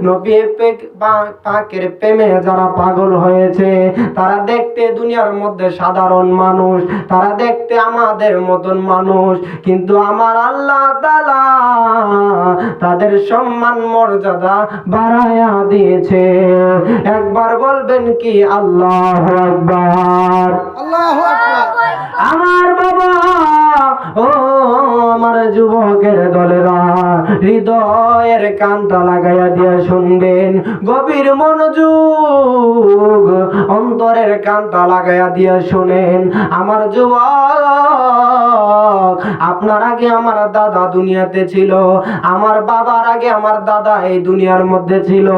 নবী পাকের প্রেমে যারা পাগল হয়েছে তারা দেখতে দুনিয়ার মধ্যে সাধারণ মানুষ, তারা দেখতে আমাদের মতন মানুষ, কিন্তু আমার আল্লাহ তাআলা তাদের সম্মান মর্যাদা বাড়ায়া দিয়েছে। একবার বলবেন কি আল্লাহু আকবার। আল্লাহু আকবার। আমার বাবা, ও আমার যুবকের দলেরা, হৃদয়ের কানটা লাগাইয়া দিয়া শুনবেন, গভীর মনোযোগ অন্তরের কানটা লাগাইয়া দিয়া শুনেন। আমার যুবক, আপনার আগে আমার দাদা দুনিয়াতে ছিল, আমার বাবার আগে আমার দাদা এই দুনিয়ার মধ্যে ছিল,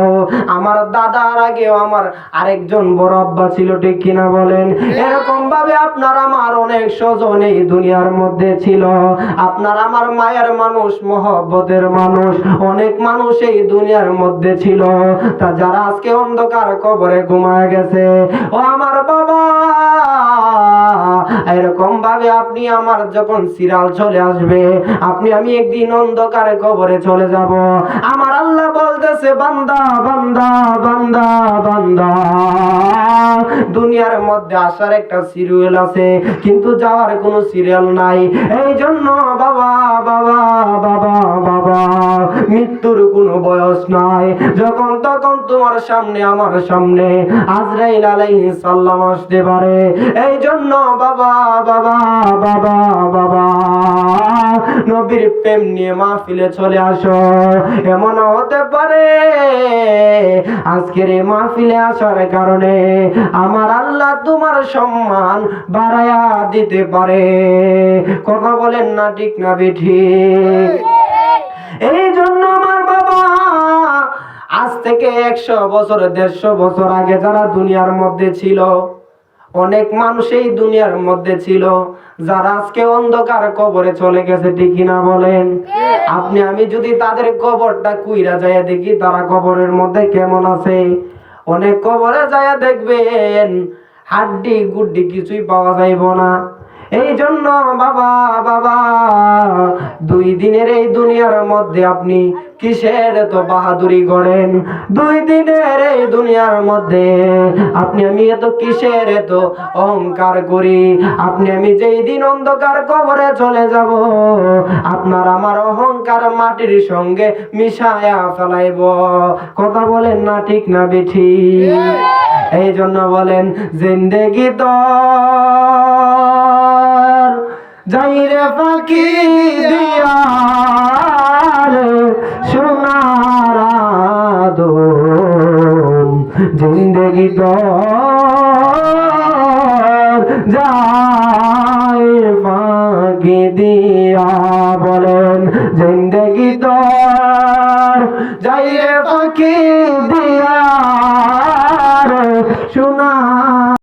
আমার দাদার আগেও আমার আরেকজন বড় আব্বা ছিল, ঠিক কিনা বলেন? এরকম ভাবে আপনার আমার অনেক স্বজন এই দুনিয়ার মধ্যে ছিল, আপনার আমার মায়ের মানুষ, মহব্বতের মানুষ, অনেক মানুষ এই দুনিয়ার মধ্যে ছিল। তা যারা আজকে অন্ধকার কবরে ঘুমায় গেছে, ও আমার বাবা, এরকম ভাবে আপনি আমার যখন সিরাল চলে আসবে, আপনি আমি একদিন অন্ধকারে কবরে চলে যাব। আমার আল্লাহ বলতেছে, বান্দা বান্দা বান্দা বান্দা, দুনিয়ার মধ্যে আসার একটা সিরিয়াল আছে, কিন্তু যাওয়ার কোনো সিরিয়াল নাই। এই জন্য বাবা বাবা বাবা বাবা, মৃত্যুর কোনো বয়স নাই, যখন তখন তোমার সামনে আমার সামনে আজরাইল আলাইহিস সালাম আসতে পারে। এই জন্য বাবা বাবা বাবা বাবা, নবীর প্রেম নিয়ে মাহফিলে চলে আসো। এমন হতে পারে আজকের এই মাহফিলে আসার কারণে আমার আল্লাহ তোমার সম্মান বাড়ায়া দিতে পারে। কথা বলেন না ঠিক না বেঠিক? এই জন্য আমার বাবা, আজ থেকে 100 বছর 150 বছর আগে যারা দুনিয়ার মধ্যে ছিল, অনেক মানুষ এই দুনিয়ার মধ্যে ছিল যারা আজকে অন্ধকার কবরে চলে গেছে, ঠিক কিনা বলেন? আপনি আমি যদি তাদের কবরটা কুইরা যায় দেখি তারা কবরের মধ্যে কেমন আছে, অনেক কবরে যায় দেখবেন হাড্ডি গুড্ডি কিছুই পাওয়া যাইব না। এই জন্য বাবা বাবা, 2 দিনের এই দুনিয়ার মধ্যে আপনি কিসের এত বাহাদুরি করেন? 2 দিনের এই দুনিয়ার মধ্যে আপনি আমি এত কিসের এত অহংকার করি? আপনি আমি যেই দিন অন্ধকার কবরে চলে যাব, আপনার আমার অহংকার মাটির সঙ্গে মিশায়া ফেলাইব। কথা বলেন না ঠিক না বেঠিক? এই জন্য বলেন, জিন্দেগি তো যাইরে ফাঁকি দিয়া সোনার আদম, জিন্দেগি তো যাই ফাঁকি দিয়া, বলেন জিন্দেগি তো যাইরে ফাঁকি দিয়া সোনা।